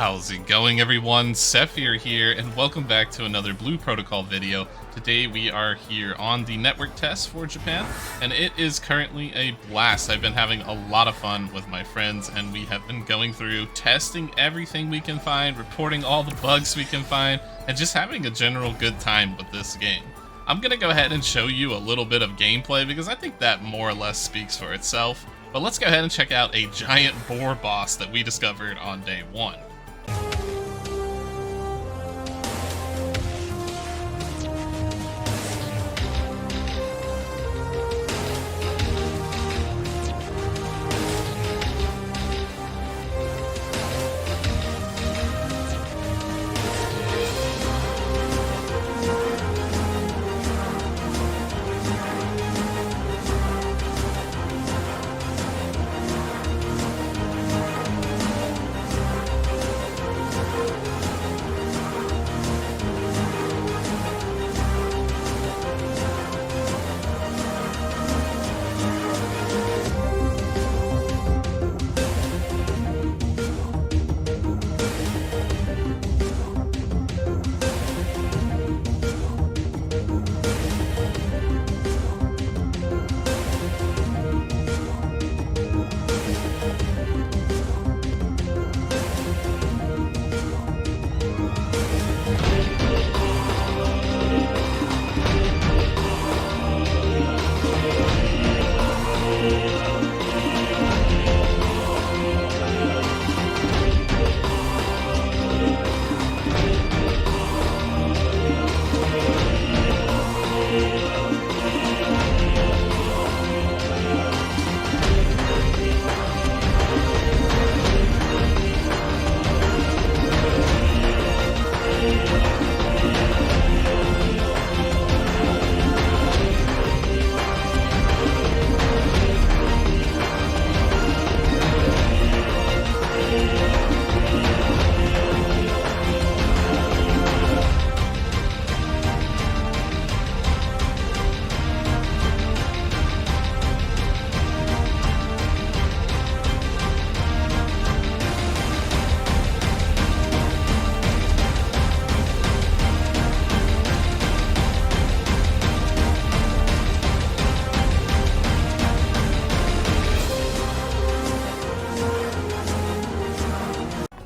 How's it going, everyone? Sethphir here, and welcome back to another Blue Protocol video. Today we are here on the network test for Japan, and it is currently a blast. I've been having a lot of fun with my friends, and we have been going through testing everything we can find, reporting all the bugs we can find, and just having a general good time with this game. I'm gonna go ahead and show you a little bit of gameplay because I think that more or less speaks for itself. But let's go ahead and check out a giant boar boss that we discovered on day one.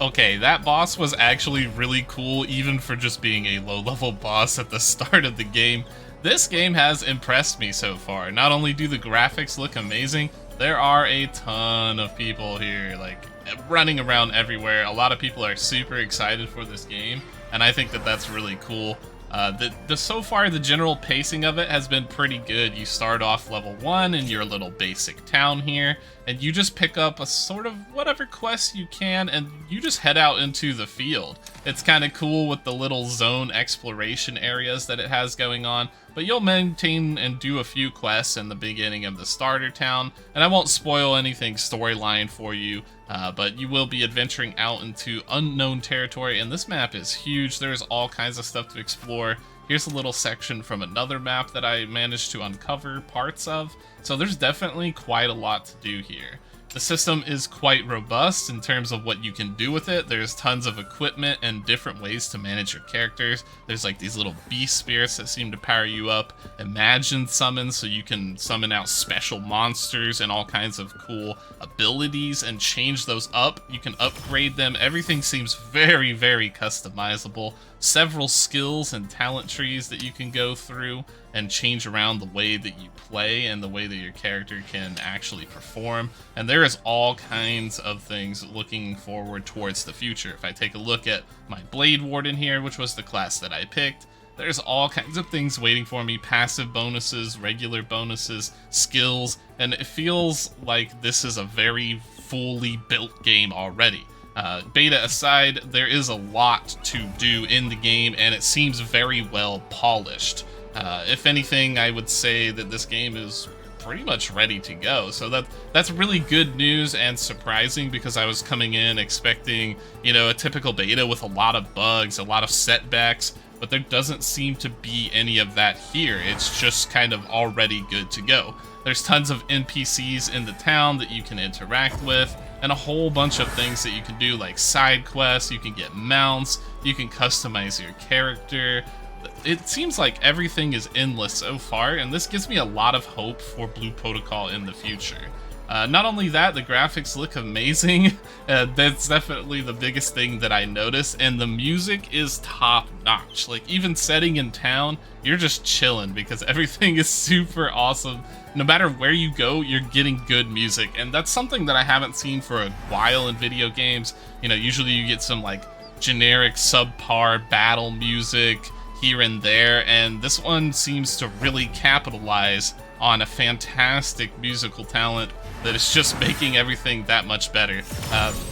Okay, that boss was actually really cool, even for just being a low-level boss at the start of the game. This game has impressed me so far. Not only do the graphics look amazing, there are a ton of people here, like, running around everywhere. A lot of people are super excited for this game, and I think that that's really cool. So far, the general pacing of it has been pretty good. You start off level 1 in your little basic town here, and you just pick up a sort of whatever quest you can, and you just head out into the field. It's kind of cool with the little zone exploration areas that it has going on, but you'll maintain and do a few quests in the beginning of the starter town, and I won't spoil anything storyline for you, but you will be adventuring out into unknown territory, and this map is huge. There's all kinds of stuff to explore. Here's a little section from another map that I managed to uncover parts of, so there's definitely quite a lot to do here. The system is quite robust in terms of what you can do with it. There's tons of equipment and different ways to manage your characters. There's like these little beast spirits that seem to power you up. Imagine summons, so you can summon out special monsters and all kinds of cool abilities and change those up. You can upgrade them. Everything seems very, very customizable. Several skills and talent trees that you can go through and change around the way that you play and the way that your character can actually perform. And there is all kinds of things looking forward towards the future. If I take a look at my Blade Warden here, which was the class that I picked, there's all kinds of things waiting for me. Passive bonuses, regular bonuses, skills, and it feels like this is a very fully built game already. Beta aside, there is a lot to do in the game, and it seems very well polished. If anything, I would say that this game is pretty much ready to go. So that's really good news and surprising, because I was coming in expecting, you know, a typical beta with a lot of bugs, a lot of setbacks, but there doesn't seem to be any of that here. It's just kind of already good to go. There's tons of NPCs in the town that you can interact with, and a whole bunch of things that you can do, like side quests. You can get mounts, you can customize your character. It seems like everything is endless so far, and this gives me a lot of hope for Blue Protocol in the future. Not only that, the graphics look amazing. That's definitely the biggest thing that I noticed, and the music is top notch. Like, even setting in town, you're just chilling because everything is super awesome. No matter where you go, you're getting good music, and that's something that I haven't seen for a while in video games. You know, usually you get some like generic subpar battle music here and there, and this one seems to really capitalize on a fantastic musical talent that is just making everything that much better.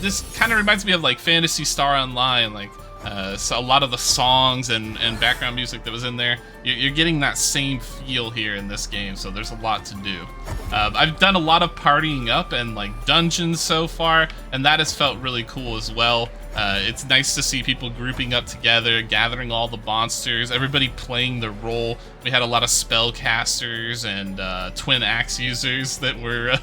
This kind of reminds me of like Phantasy Star Online, like so a lot of the songs and background music that was in there, you're getting that same feel here in this game, so there's a lot to do. I've done a lot of partying up and like dungeons so far, and that has felt really cool as well. It's nice to see people grouping up together, gathering all the monsters, everybody playing their role. We had a lot of spellcasters and twin axe users that were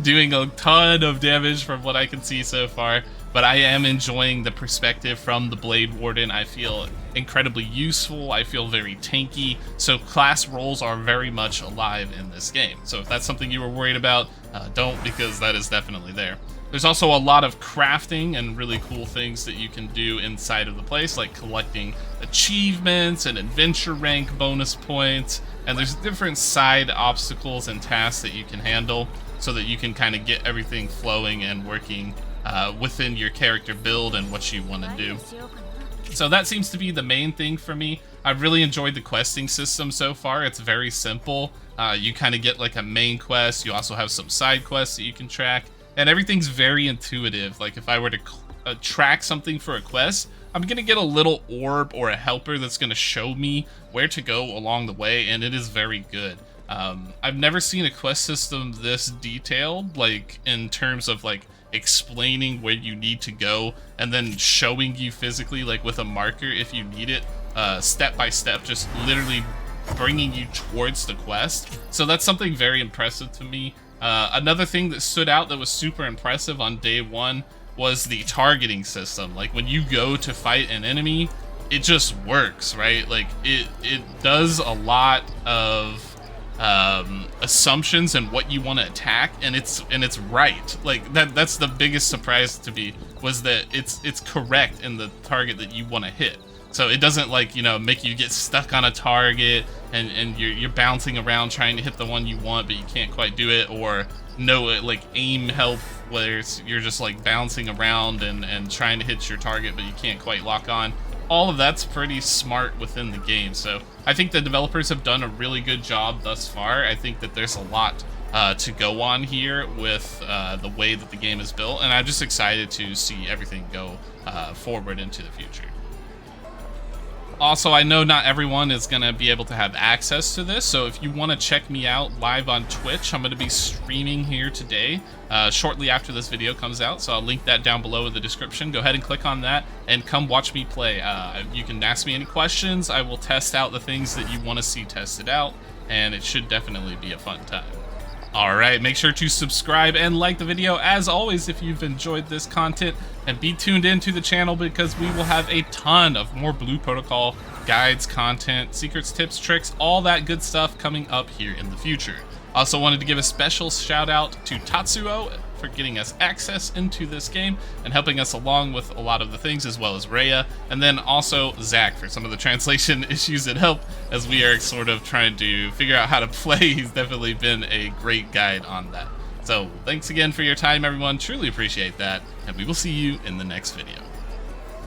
doing a ton of damage from what I can see so far. But I am enjoying the perspective from the Blade Warden. I feel incredibly useful, I feel very tanky, so class roles are very much alive in this game. So if that's something you were worried about, don't, because that is definitely there. There's also a lot of crafting and really cool things that you can do inside of the place, like collecting achievements and adventure rank bonus points, and there's different side obstacles and tasks that you can handle so that you can kind of get everything flowing and working within your character build and what you want to do. So that seems to be the main thing for me. I've really enjoyed the questing system so far. It's very simple. You kind of get like a main quest, you also have some side quests that you can track, and everything's very intuitive. Like if I were to track something for a quest, I'm gonna get a little orb or a helper that's gonna show me where to go along the way, and it is very good. I've never seen a quest system this detailed, like in terms of like explaining where you need to go and then showing you physically, like with a marker if you need it, step by step, just literally bringing you towards the quest. So that's something very impressive to me. Another thing that stood out that was super impressive on day one was the targeting system. Like when you go to fight an enemy, it just works, right? Like it does a lot of assumptions and what you want to attack, and it's right. Like that's the biggest surprise to me, was that it's correct in the target that you want to hit. So it doesn't, like, you know, make you get stuck on a target and you're bouncing around trying to hit the one you want but you can't quite do it, or no like aim help where you're just like bouncing around and trying to hit your target but you can't quite lock on. All of that's pretty smart within the game, so I think the developers have done a really good job thus far. I think that there's a lot to go on here with the way that the game is built, and I'm just excited to see everything go forward into the future. Also, I know not everyone is going to be able to have access to this, so if you want to check me out live on Twitch, I'm going to be streaming here today, shortly after this video comes out, so I'll link that down below in the description. Go ahead and click on that and come watch me play. You can ask me any questions. I will test out the things that you want to see tested out, and it should definitely be a fun time. Alright, make sure to subscribe and like the video as always if you've enjoyed this content, and be tuned into the channel because we will have a ton of more Blue Protocol guides, content, secrets, tips, tricks, all that good stuff coming up here in the future. Also wanted to give a special shout out to Tatsuo for getting us access into this game and helping us along with a lot of the things, as well as Rhea, and then also Zach for some of the translation issues and help as we are sort of trying to figure out how to play. He's definitely been a great guide on that. So thanks again for your time, everyone. Truly appreciate that, and we will see you in the next video.